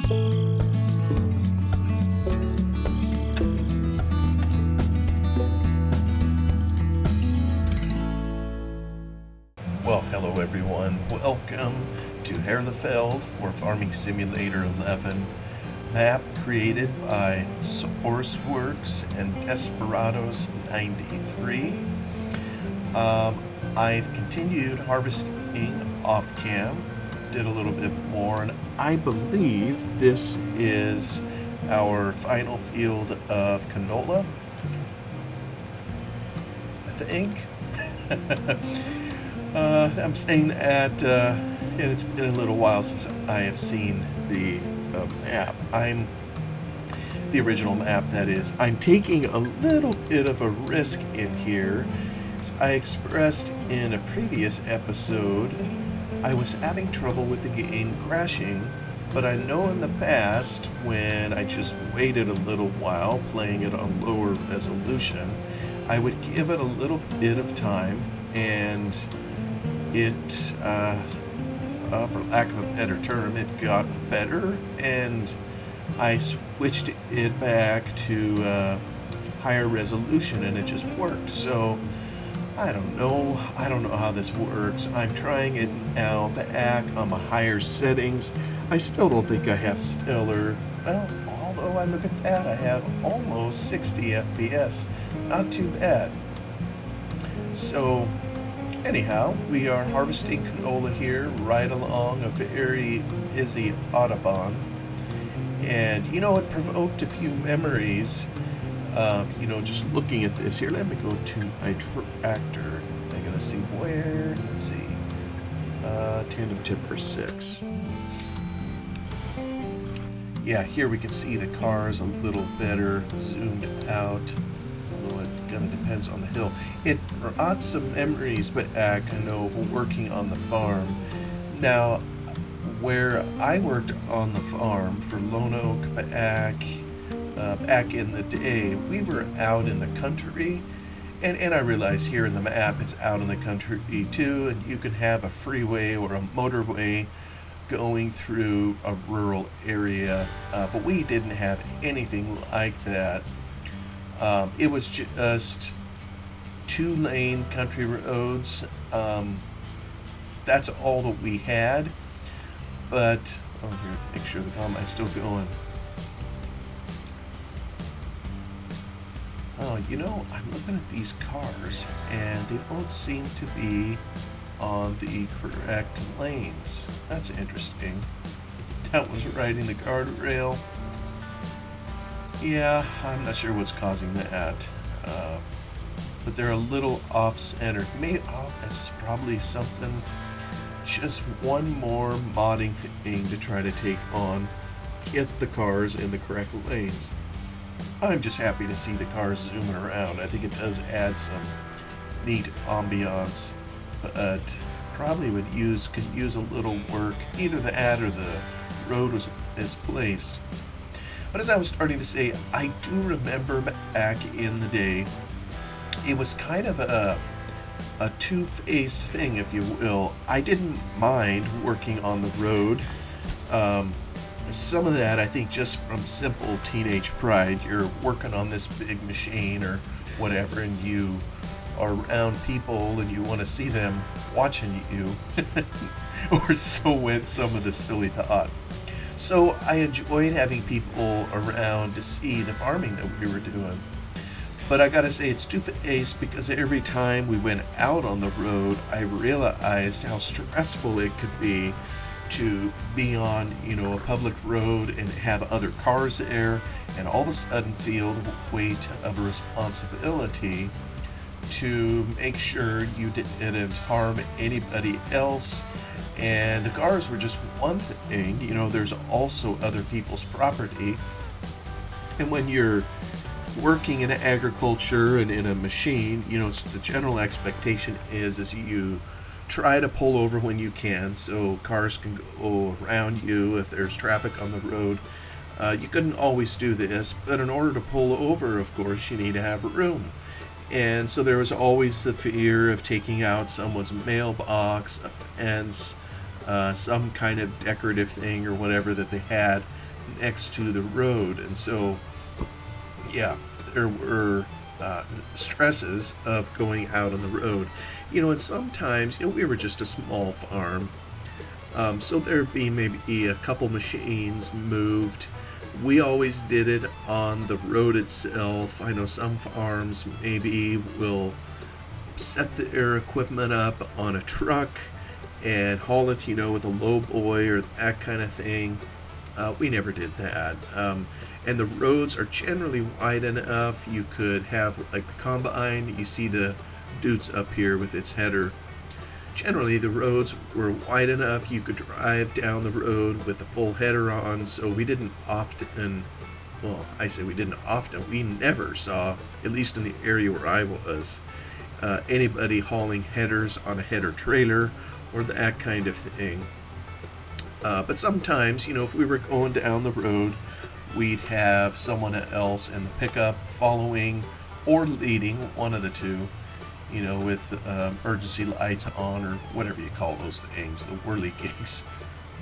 Well, hello everyone. Welcome to Herlefeld for Farming Simulator 11, map created by SourceWorks and Desperados93. I've continued harvesting off cam, did a little bit more, and I believe this is our final field of canola. I think. I'm saying that, and it's been a little while since I have seen the map. The original map, that is. I'm taking a little bit of a risk in here. As I expressed in a previous episode, I was having trouble with the game crashing, but I know in the past, when I just waited a little while playing it on lower resolution, I would give it a little bit of time, and it, for lack of a better term, it got better, and I switched it back to higher resolution, and it just worked. So I don't know how this works. I'm trying it now back on my higher settings. I still don't think I have stellar. Well, although I look at that, I have almost 60 FPS. Not too bad. So anyhow, we are harvesting canola here right along a very busy Audubon. And, it provoked a few memories, just looking at this. Here, let me go to my tractor. I'm going to see where, let's see, tandem tipper 6. Yeah, here we can see the cars a little better zoomed out. Although it kind of depends on the hill. It brought some memories back, of working on the farm. Now, where I worked on the farm for Lone Oak back in the day, we were out in the country, and I realize here in the map it's out in the country too, and you can have a freeway or a motorway going through a rural area, but we didn't have anything like that. It was just 2-lane country roads. That's all that we had. But, here, make sure the combine's still going. Oh, I'm looking at these cars, and they don't seem to be on the correct lanes. That's interesting. That was right in the guardrail. Yeah, I'm not sure what's causing that. But they're a little off-center. That's probably something, just one more modding thing to try to take on, get the cars in the correct lanes. I'm just happy to see the cars zooming around. I think it does add some neat ambiance, but probably could use a little work. Either the ad or the road was misplaced. But as I was starting to say, I do remember back in the day, it was kind of a two-faced thing, if you will. I didn't mind working on the road. Some of that, I think, just from simple teenage pride. You're working on this big machine or whatever, and you are around people and you want to see them watching you. Or so went some of the silly thought. So I enjoyed having people around to see the farming that we were doing. But I gotta say, it's two-faced, because every time we went out on the road, I realized how stressful it could be to be on, a public road and have other cars there, and all of a sudden feel the weight of a responsibility to make sure you didn't harm anybody else. And the cars were just one thing, there's also other people's property. And when you're working in agriculture and in a machine, the general expectation is you try to pull over when you can, so cars can go around you if there's traffic on the road. You couldn't always do this, but in order to pull over, of course, you need to have room. And so there was always the fear of taking out someone's mailbox, a fence, some kind of decorative thing or whatever that they had next to the road, and so yeah, there were stresses of going out on the road, and sometimes we were just a small farm, so there'd be maybe a couple machines moved. We always did it on the road itself. I know some farms maybe will set their equipment up on a truck and haul it, with a low boy or that kind of thing. We never did that. And the roads are generally wide enough. You could have, like, the combine. You see the dudes up here with its header. Generally, the roads were wide enough. You could drive down the road with the full header on. So we didn't often, well, I say we didn't often. We never saw, at least in the area where I was, anybody hauling headers on a header trailer or that kind of thing. But sometimes, if we were going down the road, we'd have someone else in the pickup following or leading, one of the two, with emergency lights on, or whatever you call those things, the whirligigs,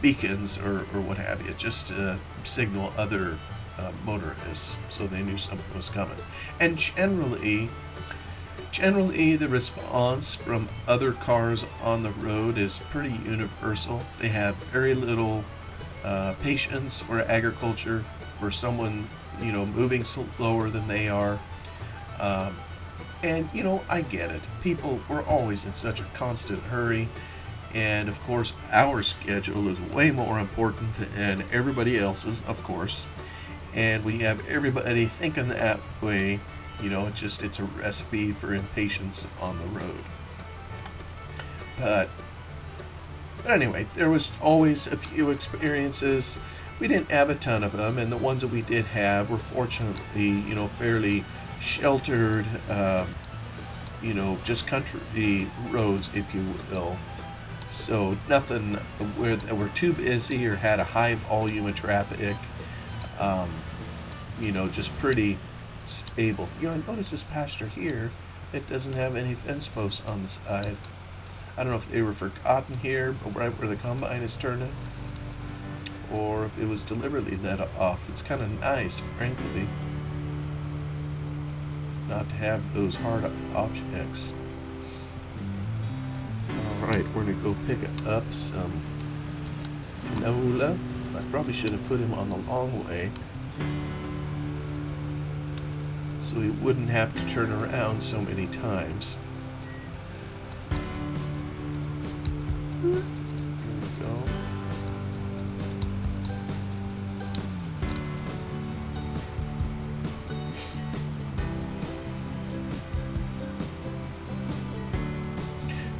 beacons, or what have you, just to signal other motorists so they knew something was coming. And generally the response from other cars on the road is pretty universal. They have very little patience for agriculture, for someone, moving slower than they are. And, I get it. People were always in such a constant hurry. And, of course, our schedule is way more important than everybody else's, of course. And when you have everybody thinking that way, it's a recipe for impatience on the road. But anyway, there was always a few experiences. We didn't have a ton of them, and the ones that we did have were fortunately, fairly sheltered, just country roads, if you will. So nothing where they were too busy or had a high volume of traffic. Just pretty stable. I notice this pasture here, it doesn't have any fence posts on the side. I don't know if they were forgotten here, but right where the combine is turning, or if it was deliberately let off. It's kind of nice, frankly, not to have those hard objects. Alright, we're going to go pick up some canola. I probably should have put him on the long way, so he wouldn't have to turn around so many times. There we go.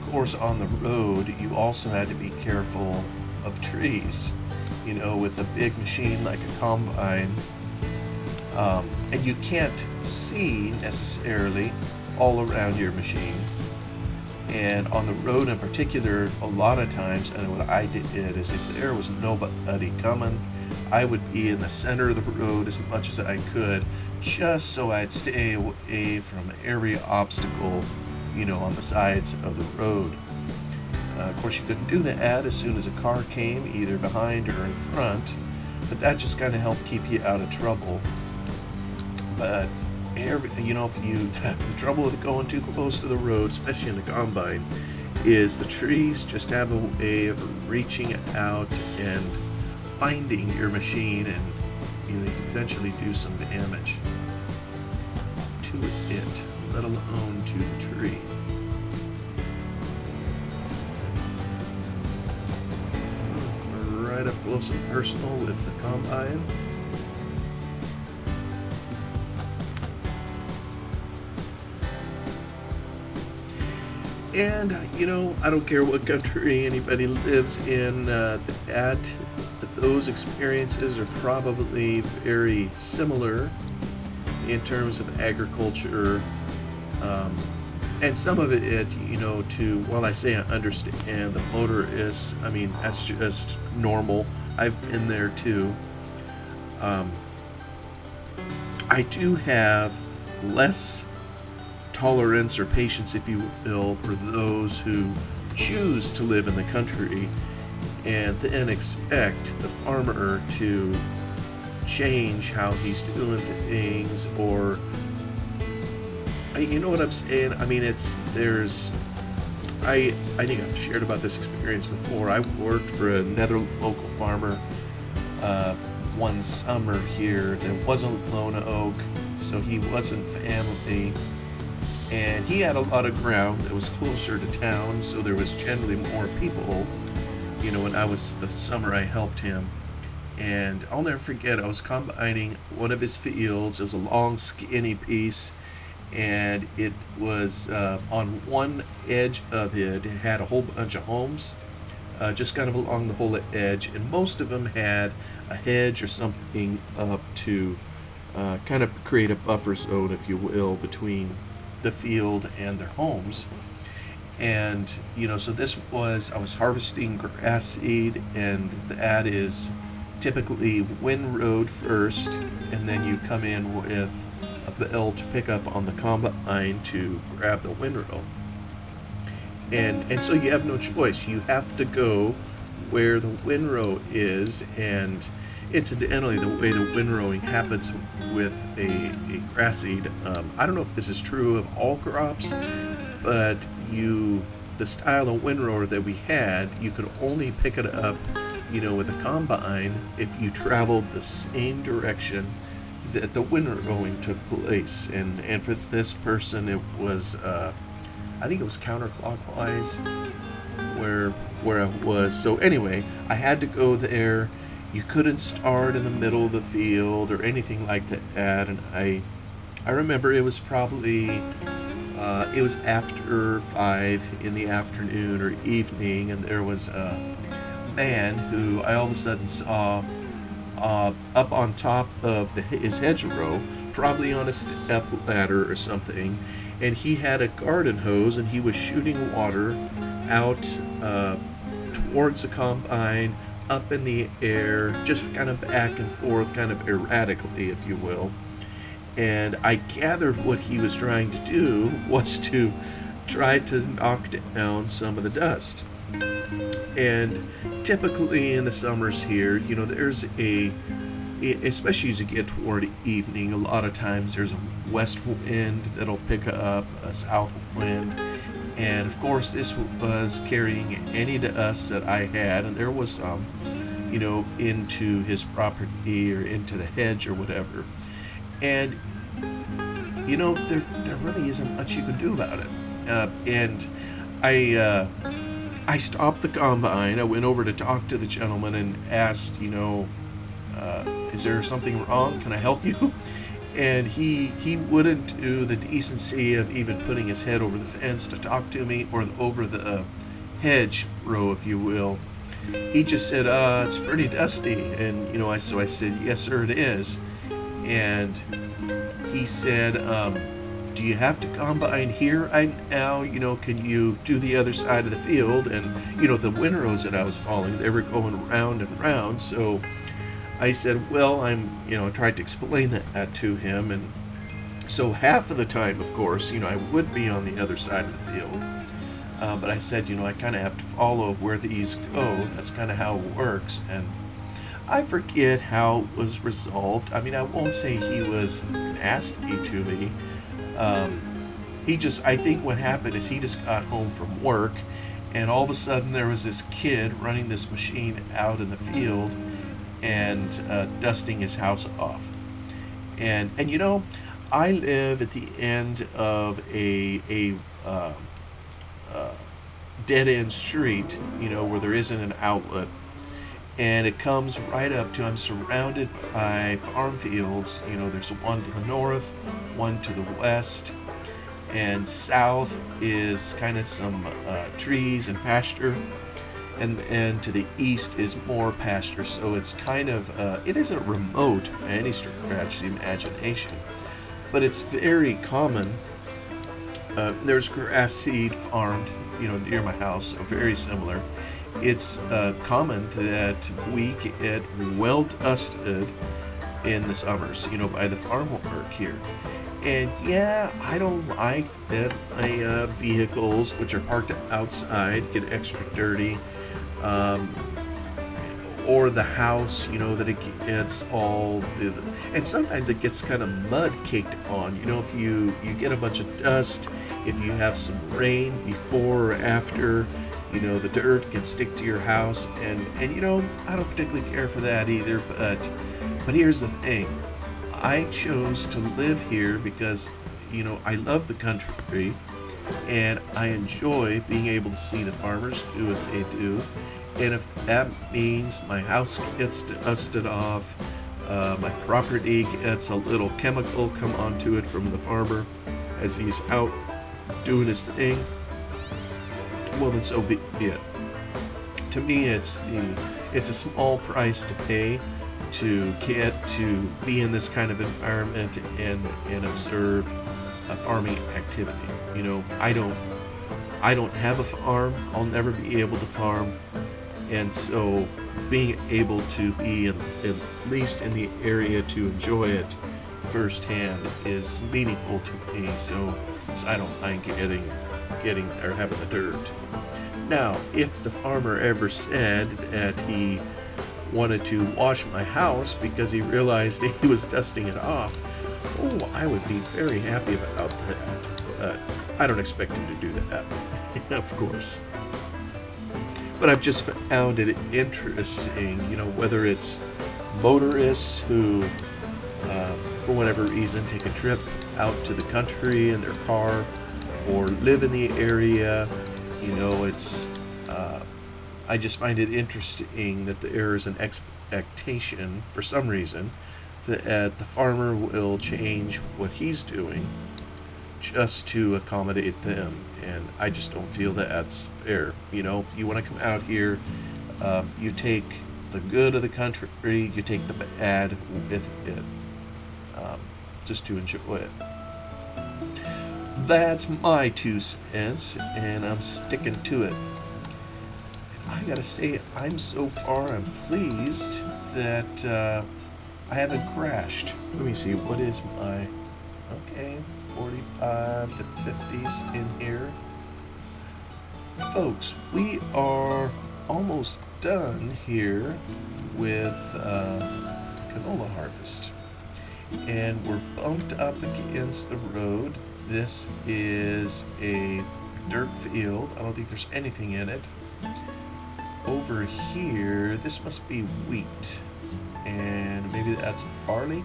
Of course, on the road, you also had to be careful of trees. With a big machine like a combine, and you can't see necessarily all around your machine. And on the road in particular, a lot of times, and what I did is, if there was nobody coming, I would be in the center of the road as much as I could, just so I'd stay away from every obstacle, on the sides of the road. Of course, you couldn't do that as soon as a car came, either behind or in front, but that just kind of helped keep you out of trouble. But the trouble with going too close to the road, especially in the combine, is the trees just have a way of reaching out and finding your machine, and you can eventually do some damage to it, let alone to the tree. Right up close and personal with the combine. And, I don't care what country anybody lives in, those experiences are probably very similar in terms of agriculture. And some of it, while I say I understand the motorists, that's just normal. I've been there too. I do have less tolerance or patience, if you will, for those who choose to live in the country and then expect the farmer to change how he's doing things, or you know what I'm saying? I mean, I think I've shared about this experience before. I worked for another local farmer one summer here that wasn't Lone Oak, so he wasn't family, and he had a lot of ground that was closer to town, so there was generally more people. You know, when I was the summer I helped him, and I'll never forget, I was combining one of his fields. It was a long, skinny piece, and it was on one edge of it had a whole bunch of homes, just kind of along the whole edge, and most of them had a hedge or something up to kind of create a buffer zone, if you will, between the field and their homes. And you know, so I was harvesting grass seed, and that is typically windrowed first, and then you come in with a bell to pick up on the combine to grab the windrow. And so you have no choice. You have to go where the windrow is, and incidentally, the way the windrowing happens with a grass seed, I don't know if this is true of all crops, but the style of windrower that we had, you could only pick it up, you know, with a combine if you traveled the same direction that the windrowing took place. And for this person, it was, I think it was counterclockwise where it was. So anyway, I had to go there. You couldn't start in the middle of the field or anything like that. And I remember it was probably it was after 5 in the afternoon or evening, and there was a man who I all of a sudden saw up on top of his hedgerow, probably on a step ladder or something, and he had a garden hose, and he was shooting water out towards the combine, up in the air, just kind of back and forth, kind of erratically, if you will. And I gathered what he was trying to do was to try to knock down some of the dust. And typically in the summers here, you know, there's especially as you get toward evening, a lot of times there's a west wind that'll pick up, a south wind. And of course, this was carrying any dust that I had, and there was some, you know, into his property or into the hedge or whatever. And, you know, there really isn't much you can do about it. And I stopped the combine. I went over to talk to the gentleman and asked, you know, is there something wrong? Can I help you? And he wouldn't do the decency of even putting his head over the fence to talk to me, or over the hedge row, if you will. He just said, it's pretty dusty. And, you know, so I said, yes, sir, it is. And he said, do you have to combine here now? You know, can you do the other side of the field? And, you know, the windrows that I was following, they were going round and round. So I said, well, I tried to explain that to him. And so half of the time, of course, you know, I would be on the other side of the field. But I said, you know, I kind of have to follow where these go. That's kind of how it works. And I forget how it was resolved. I mean, I won't say he was nasty to me. I think what happened is he just got home from work, and all of a sudden there was this kid running this machine out in the field and dusting his house off. And you know, I live at the end of a dead-end street, you know, where there isn't an outlet. And it comes right up to, I'm surrounded by farm fields. You know, there's one to the north, one to the west, and south is kind of some trees and pasture, and to the east is more pasture. So it's kind of, it isn't remote by any stretch of the imagination, but it's very common. There's grass seed farmed, you know, near my house, so very similar. It's common that we get well dusted in the summers, you know, by the farm work here. And yeah, I don't like that my vehicles, which are parked outside, get extra dirty. or the house, that it gets all, and sometimes it gets kind of mud caked on. If you get a bunch of dust, if you have some rain before or after, the dirt can stick to your house, and I don't particularly care for that either. But here's the thing: I chose to live here because I love the country, and I enjoy being able to see the farmers do what they do. And if that means my house gets dusted off, my property gets a little chemical come onto it from the farmer as he's out doing his thing, well, then so be it. To me, it's a small price to pay to get to be in this kind of environment and observe a farming activity. I don't have a farm. I'll never be able to farm, and so being able to be at least in the area to enjoy it firsthand is meaningful to me. So I don't mind getting or having the dirt. Now, if the farmer ever said that he wanted to wash my house because he realized he was dusting it off, I would be very happy about that. I don't expect him to do that, of course. But I've just found it interesting, whether it's motorists who, for whatever reason, take a trip out to the country in their car or live in the area, I just find it interesting that there is an expectation, for some reason, that the farmer will change what he's doing just to accommodate them, and I just don't feel that that's fair. You want to come out here, you take the good of the country, you take the bad with it, just to enjoy it. That's my 2 cents, and I'm sticking to it. And I gotta say, I'm pleased that I haven't crashed. Let me see, what is my... Okay, 45 to 50s in here. Folks, we are almost done here with canola harvest. And we're bumped up against the road. This is a dirt field. I don't think there's anything in it. Over here, this must be wheat. And maybe that's barley.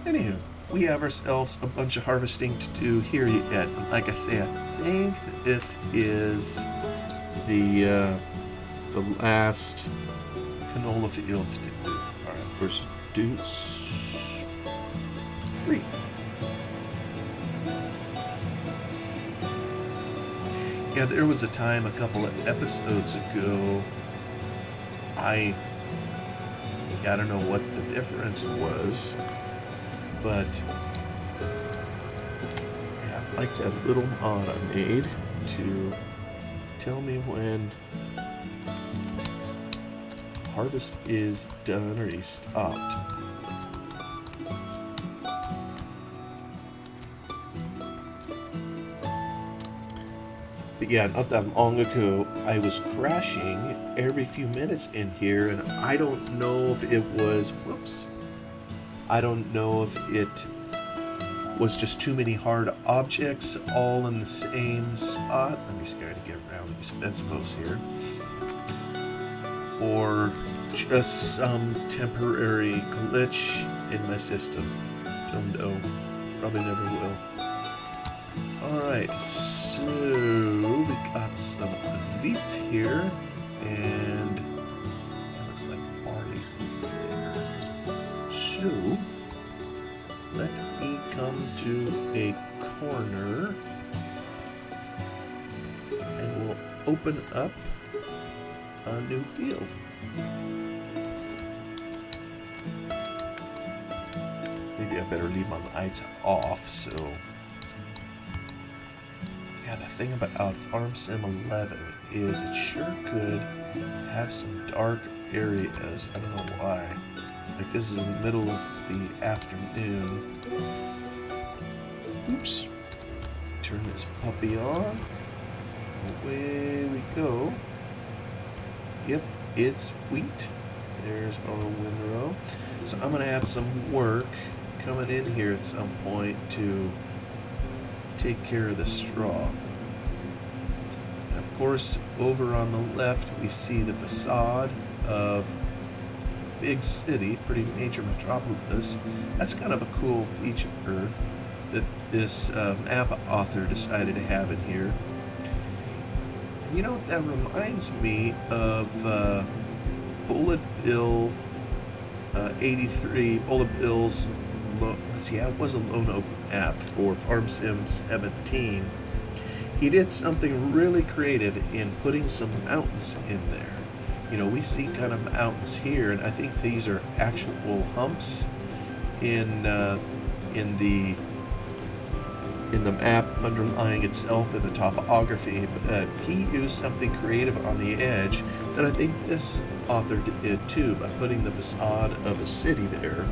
Anywho, we have ourselves a bunch of harvesting to do here yet. Like I say, I think this is the last canola field to do. All right, where's Deuce 3? Yeah, there was a time a couple of episodes ago, I don't know what the difference was, but yeah, I like that little mod I made to tell me when harvest is done or he's stopped. But yeah, not that long ago, I was crashing every few minutes in here, and I don't know if it was, I don't know if it was just too many hard objects all in the same spot. Let me see, I gotta get around these fence posts here. Or just some temporary glitch in my system. Don't know. Probably never will. Alright, so we got some wheat here, and that looks like barley there. So, let me come to a corner, and we'll open up a new field. Maybe I better leave my lights off, so... Yeah, the thing about Farm Sim 11 is it sure could have some dark areas. I don't know why. Like, this is in the middle of the afternoon. Oops. Turn this puppy on. Away we go. it's wheat. There's our windrow. So I'm going to have some work coming in here at some point to take care of the straw. And of course, over on the left, we see the facade of big city, pretty major metropolis. That's kind of a cool feature that this app author decided to have in here. And you know what that reminds me of? Bullet Bill 83. Bullet Bill's, let's see, that was a Lone Oak app for Farm Sim 17. He did something really creative in putting some mountains in there. You know, we see kind of mountains here, and I think these are actual humps in the map underlying itself in the topography. But he used something creative on the edge that I think this author did too, by putting the facade of a city there.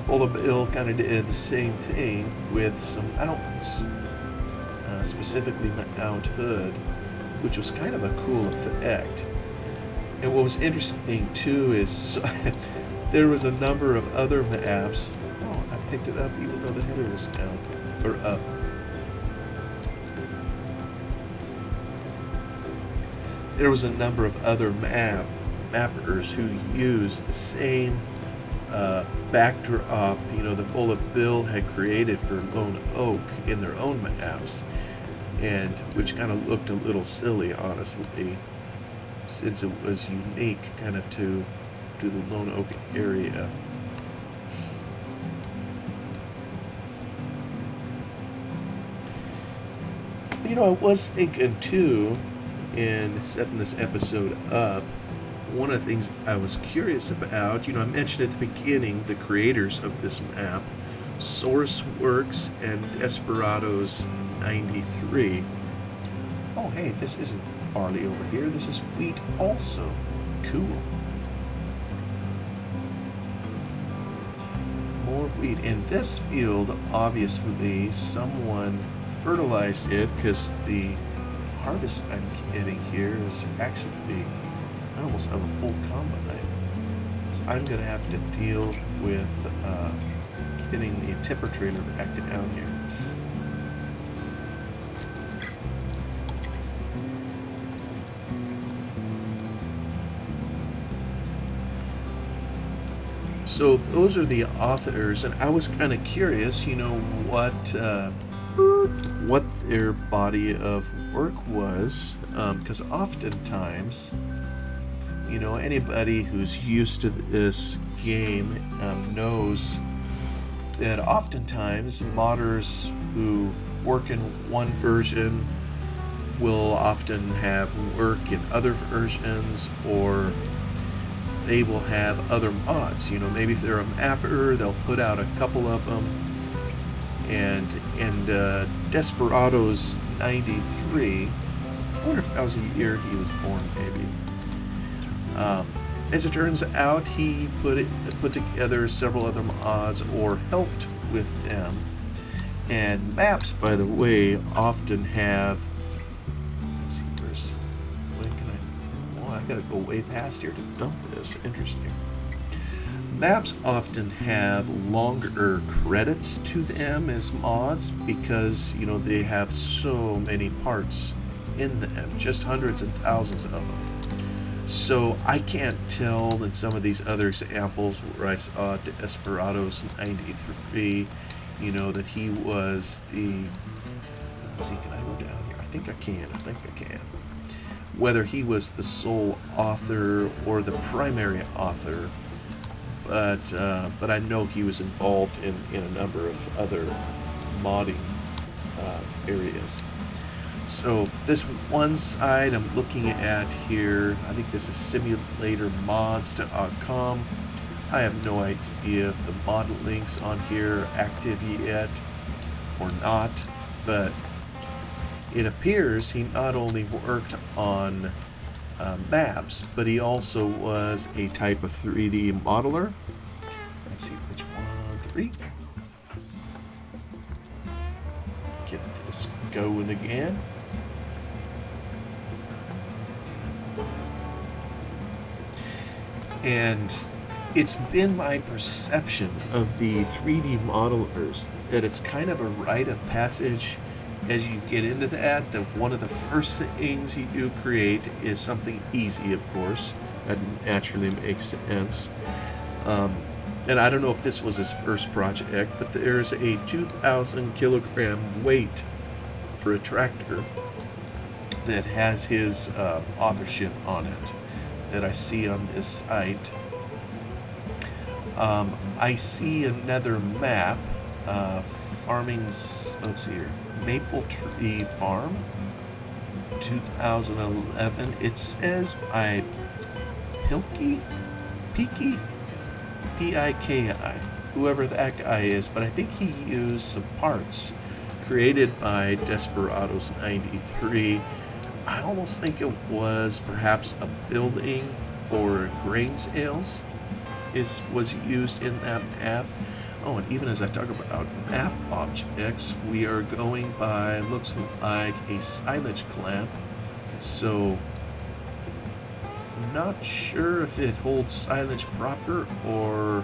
Bullet Bill kind of did the same thing with some mountains, specifically Mount Hood, which was kind of a cool effect. And what was interesting too is there was a number of other maps. Oh, I picked it up even though the header was down, or up. There was a number of other mappers who used the same backdrop, you know, that Bullet Bill had created for Lone Oak in their own maps, and which kind of looked a little silly, honestly, since it was unique kind of to the Lone Oak area. You know, I was thinking too, in setting this episode up, one of the things I was curious about, you know, I mentioned at the beginning the creators of this map, SourceWorks and Desperados93. Oh, hey, this isn't barley over here. This is wheat also. Cool. More wheat. In this field, obviously, someone fertilized it because the harvest I'm getting here is actually almost of a full combine. So I'm going to have to deal with getting the tipper trailer back down here. So those are the authors, and I was kind of curious, you know, what their body of work was, because oftentimes, you know, anybody who's used to this game knows that oftentimes modders who work in one version will often have work in other versions, or they will have other mods. You know, maybe if they're a mapper, they'll put out a couple of them. And Desperados93, I wonder if that was the year he was born, maybe. As it turns out, he put together several other mods or helped with them. And maps, by the way, often have. Let's see, when can I? Well, I gotta go way past here to dump this. Interesting. Maps often have longer credits to them as mods because, you know, they have so many parts in them, just hundreds and thousands of them. So I can't tell in some of these other examples where I saw Desperados93, you know, that he was the, let's see, can I go down here? I think I can. Whether he was the sole author or the primary author, but I know he was involved in a number of other modding areas. So this one side I'm looking at here, I think this is simulatormods.com. I have no idea if the mod links on here are active yet or not, but it appears he not only worked on maps, but he also was a type of 3D modeler. Let's see which one. 3. Get this going again. And it's been my perception of the 3D modelers that it's kind of a rite of passage as you get into that one of the first things you do create is something easy, of course. That naturally makes sense. And I don't know if this was his first project, but there's a 2,000 kilogram weight for a tractor that has his authorship on it that I see on this site. I see another map, let's see here, Maple Tree Farm, 2011. It says by Pilkey, P-I-K-I, whoever that guy is, but I think he used some parts created by Desperados93. I almost think it was perhaps a building for grain sales was used in that map. Oh, and even as I talk about map objects, we are going by, looks like a silage clamp. So, not sure if it holds silage proper or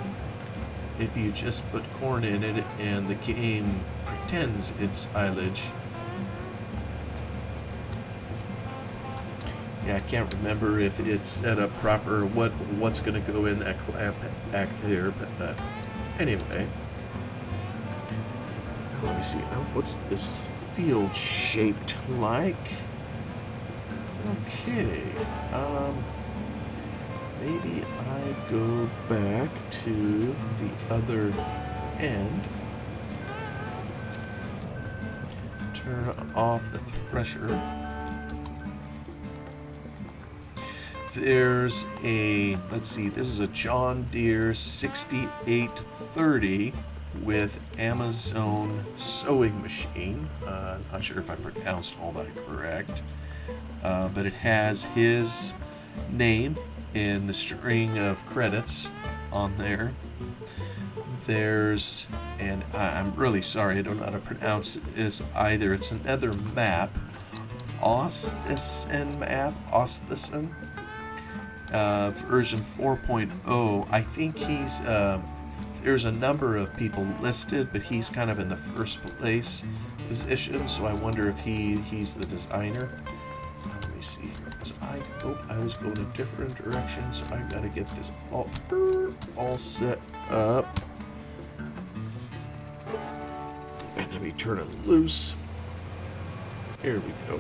if you just put corn in it and the game pretends it's silage. Yeah, I can't remember if it's set up proper, what's going to go in that clamp back there, but anyway. Let me see, what's this field shaped like? Okay, maybe I go back to the other end, turn off the thresher. There's a, let's see, this is a John Deere 6830 with Amazon sewing machine. Not sure if I pronounced all that correct, but it has his name in the string of credits on there. There's, and I'm really sorry, I don't know how to pronounce this either. It's another map, Ostesen map, Ostesen. Version 4.0. I think he's, there's a number of people listed, but he's kind of in the first place position, so I wonder if he's the designer. Let me see here. I was going a different direction, so I gotta get this all set up. And let me turn it loose. Here we go.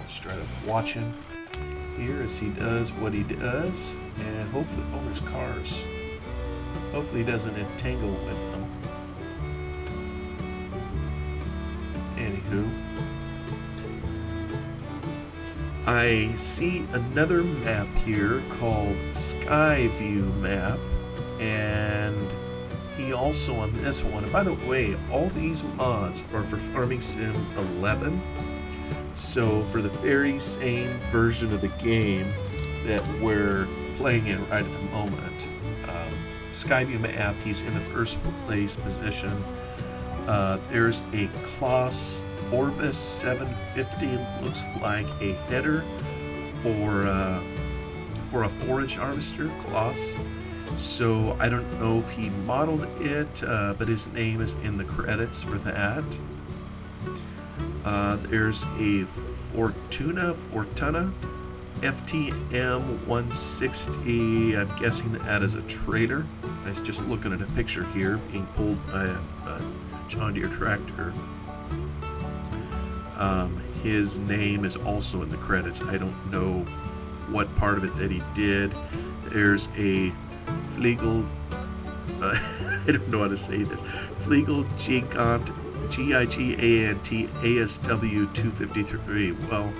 Just try to watch him here as he does what he does, and hopefully, oh, there's cars. Hopefully he doesn't entangle with them. Anywho, I see another map here called Skyview Map, and he also on this one, and by the way, all these mods are for Farming Sim 11. So for the very same version of the game that we're playing in right at the moment, Skyview Map, he's in the first place position. There's a Kloss Orbis 750, looks like a header for a forage harvester, Kloss. So I don't know if he modeled it, but his name is in the credits for that. There's a Fortuna FTM 160. I'm guessing that is a trailer. I was just looking at a picture here being pulled by a John Deere tractor. His name is also in the credits. I don't know what part of it that he did. There's a Fliegel, I don't know how to say this, Fliegel Gigant, Gigant ASW 253. Well,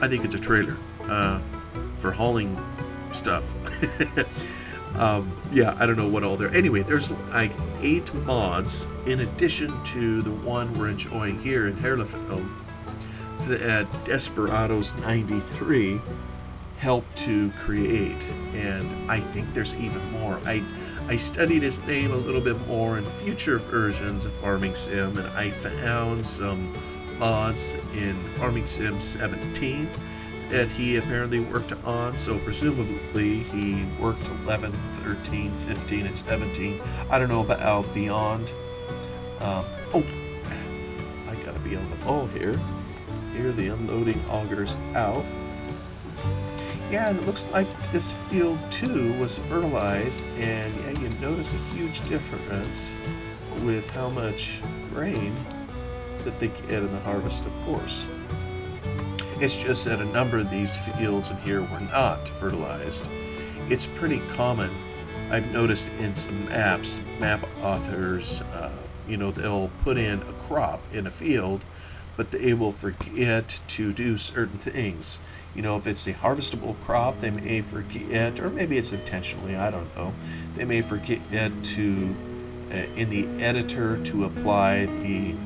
I think it's a trailer for hauling stuff. Yeah, I don't know what all there. Anyway, there's like 8 mods in addition to the one we're enjoying here in Herlefeld that Desperados93 helped to create, and I think there's even more. I studied his name a little bit more in future versions of Farming Sim, and I found some mods in Farming Sim 17 that he apparently worked on, so presumably he worked 11, 13, 15, and 17. I don't know about beyond. Oh, I gotta be on the ball here. Here the unloading augers out. Yeah, and it looks like this field too was fertilized, and yeah, you notice a huge difference with how much grain that they get in the harvest, of course. It's just that a number of these fields in here were not fertilized. It's pretty common, I've noticed in some maps, map authors, they'll put in a crop in a field, but they will forget to do certain things. If it's a harvestable crop, they may forget, or maybe it's intentionally, I don't know, they may forget to, in the editor, to apply the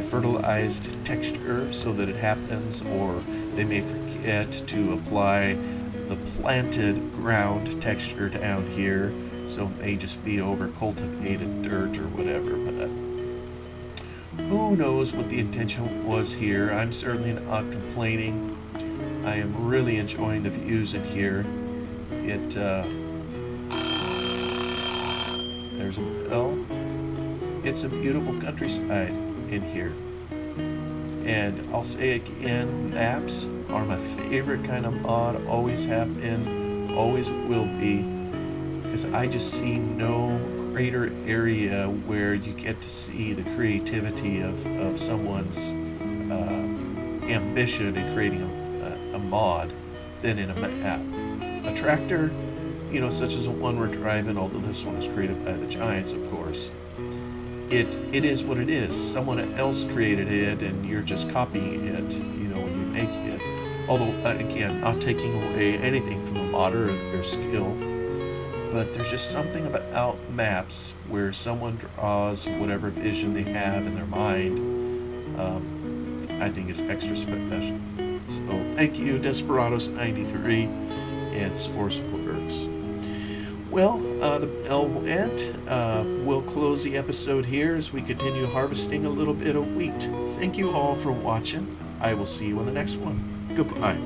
fertilized texture so that it happens, or they may forget to apply the planted ground texture down here, so it may just be over cultivated dirt or whatever, but who knows what the intention was here. I'm certainly not complaining. I am really enjoying the views in here. There's a bell. It's a beautiful countryside in here. And I'll say again, maps are my favorite kind of mod, always have been, always will be, because I just see no greater area where you get to see the creativity of someone's ambition in creating a mod than in a map. A tractor, such as the one we're driving, although this one was created by the Giants, of course, it is what it is. Someone else created it, and you're just copying it, when you make it. Although, again, not taking away anything from the modder or their skill, but there's just something about maps where someone draws whatever vision they have in their mind, I think is extra special. So, thank you, Desperados93 and SourceWorks. Well, the bell will end. We'll close the episode here as we continue harvesting a little bit of wheat. Thank you all for watching. I will see you on the next one. Goodbye.